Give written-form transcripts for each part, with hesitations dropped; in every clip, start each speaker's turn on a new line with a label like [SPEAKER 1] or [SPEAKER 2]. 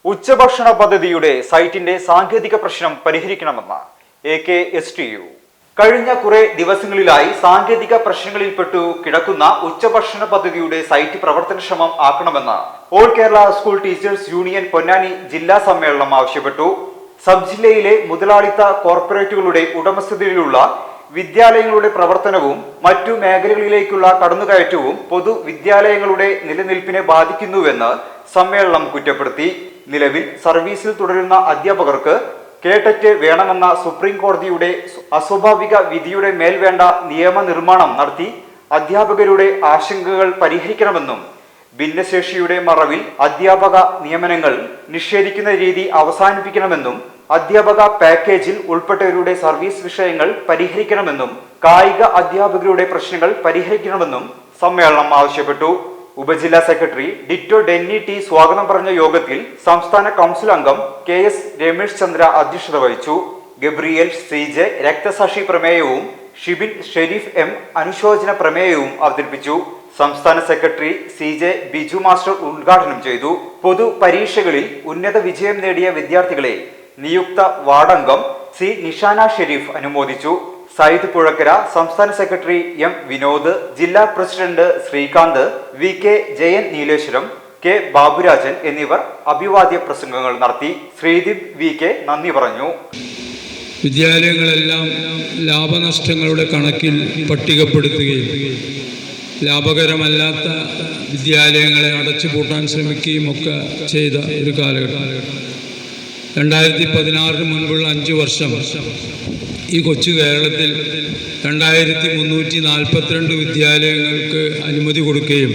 [SPEAKER 1] ഉച്ചഭക്ഷണ പദ്ധതിയുടെ സൈറ്റിന്റെ സാങ്കേതിക പ്രശ്നം പരിഹരിക്കണമെന്ന് AKSTU. കഴിഞ്ഞ കുറെ ദിവസങ്ങളിലായി സാങ്കേതിക പ്രശ്നങ്ങളിൽപ്പെട്ടു കിടക്കുന്ന ഉച്ചഭക്ഷണ പദ്ധതിയുടെ സൈറ്റ് പ്രവർത്തനക്ഷമം ആക്കണമെന്ന് all Kerala school teachers union Ponnani ജില്ലാ സമ്മേളനം ആവശ്യപ്പെട്ടു. സബ് ജില്ലയിലെ മുതലാളിത്ത കോർപ്പറേറ്റുകളുടെ ഉടമസ്ഥതയിലുള്ള വിദ്യാലയങ്ങളുടെ പ്രവർത്തനവും മറ്റു മേഖലകളിലേക്കുള്ള കടന്നുകയറ്റവും പൊതുവിദ്യാലയങ്ങളുടെ നിലനിൽപ്പിനെ ബാധിക്കുന്നുവെന്ന് സമ്മേളനം കുറ്റപ്പെടുത്തി. നിലവിൽ സർവീസിൽ തുടരുന്ന അധ്യാപകർക്ക് കേട്ടറ്റ് വേണമെന്ന സുപ്രീം കോടതിയുടെ അസ്വാഭാവിക വിധിയുടെ മേൽ വേണ്ട നിയമനിർമ്മാണം നടത്തി അധ്യാപകരുടെ ആശങ്കകൾ പരിഹരിക്കണമെന്നും ഭിന്നശേഷിയുടെ മറവിൽ അധ്യാപക നിയമനങ്ങൾ നിഷേധിക്കുന്ന രീതി അവസാനിപ്പിക്കണമെന്നും അധ്യാപക പാക്കേജിൽ ഉൾപ്പെട്ടവരുടെ സർവീസ് വിഷയങ്ങൾ പരിഹരിക്കണമെന്നും കായിക അധ്യാപകരുടെ പ്രശ്നങ്ങൾ പരിഹരിക്കണമെന്നും സമ്മേളനം ആവശ്യപ്പെട്ടു. ഉപജില്ലാ സെക്രട്ടറി ഡിറ്റോ ഡെന്നി ടി സ്വാഗതം പറഞ്ഞ യോഗത്തിൽ സംസ്ഥാന കൗൺസിൽ അംഗം KS രമേശ് ചന്ദ്ര അധ്യക്ഷത വഹിച്ചു. ഗബ്രിയേൽ CJ രക്തസാക്ഷി പ്രമേയവും ഷിബിൻ ഷെരീഫ് M അനുശോചന പ്രമേയവും അവതരിപ്പിച്ചു. സംസ്ഥാന സെക്രട്ടറി CJ ബിജു മാസ്റ്റർ ഉദ്ഘാടനം ചെയ്തു. പൊതു പരീക്ഷകളിൽ ഉന്നത വിജയം നേടിയ വിദ്യാർത്ഥികളെ നിയുക്ത വാർഡംഗം C നിഷാന ഷെരീഫ് അനുമോദിച്ചു. സയ്യിദ് പുഴക്കര, സംസ്ഥാന സെക്രട്ടറി M വിനോദ്, ജില്ലാ president Srikanth, VK Jayan Nileshwaram, K Baburajan എന്നിവർ അഭിവാദ്യ പ്രസംഗങ്ങൾ നടത്തി. ശ്രീദീപ് VK നന്ദി പറഞ്ഞു.
[SPEAKER 2] വിദ്യാലയങ്ങളെല്ലാം ലാഭനഷ്ടങ്ങളുടെ കണക്കിൽ പട്ടികപ്പെടുത്തുകയും ലാഭകരമല്ലാത്ത വിദ്യാലയങ്ങളെ അടച്ചുപൂട്ടാൻ ശ്രമിക്കുകയും ഒക്കെ ചെയ്ത ഒരു കാലഘട്ടം. 2016 മുൻപുള്ള 5 വർഷം ഈ കൊച്ചു കേരളത്തിൽ 2342 വിദ്യാലയങ്ങൾക്ക് അനുമതി കൊടുക്കുകയും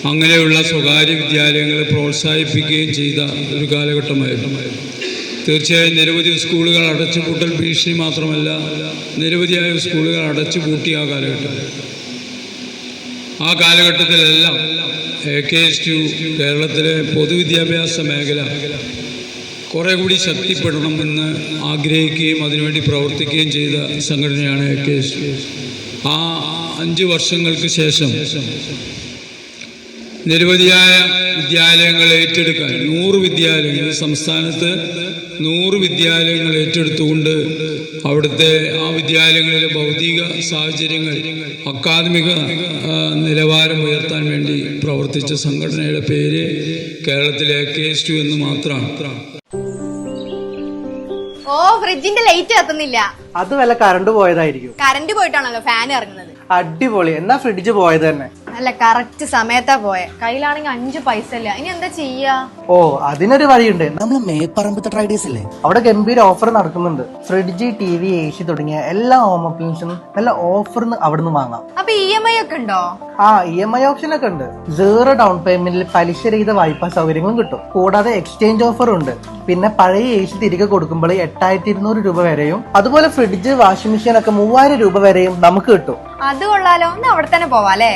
[SPEAKER 2] അങ്ങനെയുള്ള സ്വകാര്യ വിദ്യാലയങ്ങളെ പ്രോത്സാഹിപ്പിക്കുകയും ചെയ്ത ഒരു കാലഘട്ടമായിരുന്നു. തീർച്ചയായും നിരവധി സ്കൂളുകൾ അടച്ചുപൂട്ടൽ ഭീഷണി മാത്രമല്ല, നിരവധിയായ സ്കൂളുകൾ അടച്ചുപൂട്ടിയ ആ കാലഘട്ടത്തിലെല്ലാം AKSTU കേരളത്തിലെ പൊതുവിദ്യാഭ്യാസ മേഖല കുറെ കൂടി ശക്തിപ്പെടണമെന്ന് ആഗ്രഹിക്കുകയും അതിനുവേണ്ടി പ്രവർത്തിക്കുകയും ചെയ്ത സംഘടനയാണ് AKSTU. ആ 5 വർഷങ്ങൾക്ക് ശേഷം നിരവധിയായ വിദ്യാലയങ്ങൾ ഏറ്റെടുക്കാൻ 100 വിദ്യാലയങ്ങൾ, സംസ്ഥാനത്ത് 100 വിദ്യാലയങ്ങൾ ഏറ്റെടുത്തുകൊണ്ട് അവിടുത്തെ ആ വിദ്യാലയങ്ങളിലെ ഭൗതിക സാഹചര്യങ്ങൾ, അക്കാദമിക നിലവാരം ഉയർത്താൻ വേണ്ടി പ്രവർത്തിച്ച സംഘടനയുടെ പേര് കേരളത്തിലെ AKSTU എന്ന് മാത്രമാണ്.
[SPEAKER 3] ഓ, ഫ്രിഡ്ജിന്റെ ലൈറ്റ് കത്തുന്നില്ല.
[SPEAKER 4] അത് വല്ല കറണ്ട് പോയതായിരിക്കും.
[SPEAKER 3] കറണ്ട് പോയിട്ടാണല്ലോ ഫാൻ ഇറങ്ങുന്നത്.
[SPEAKER 4] അടിപൊളി. എന്നാ ഫ്രിഡ്ജ് പോയത് തന്നെ.
[SPEAKER 3] അല്ല, കറക്റ്റ് സമയത്താ പോയെ. കയ്യിലാണെങ്കിൽ 5 പൈസ ഇല്ല. ഇനി എന്താ ചെയ്യാ?
[SPEAKER 4] ഓ, അതിനൊരു വഴിയുണ്ട്.
[SPEAKER 5] നമ്മള് മേപ്പറമ്പത്തെ ട്രേഡേഴ്സ് ഇല്ലേ,
[SPEAKER 4] അവിടെ ഗംഭീര ഓഫർ നടക്കുന്നുണ്ട്. ഫ്രിഡ്ജ്, TV, AC തുടങ്ങിയ എല്ലാ ഹോം അപ്ലയൻസും നല്ല ഓഫറിന് അവിടുന്ന് വാങ്ങാം.
[SPEAKER 3] അപ്പൊ EMI ഒക്കെ ഉണ്ടോ?
[SPEAKER 4] ആ, EMI ഓപ്ഷൻ ഒക്കെ ഉണ്ട്. 0 ഡൗൺ പേയ്മെന്റിൽ പലിശരഹിത വായ്പാ സൗകര്യങ്ങളും കിട്ടും. കൂടാതെ എക്സ്ചേഞ്ച് ഓഫറും ഉണ്ട്. പിന്നെ പഴയ AC തിരികെ കൊടുക്കുമ്പോൾ 8200 രൂപ വരെയും, അതുപോലെ ഫ്രിഡ്ജ്, വാഷിംഗ് മെഷീൻ ഒക്കെ 3000 രൂപ വരെയും നമുക്ക് കിട്ടും.
[SPEAKER 3] അത് കൊള്ളാലോ. ഒന്ന് അവിടെ തന്നെ പോവാല്ലേ?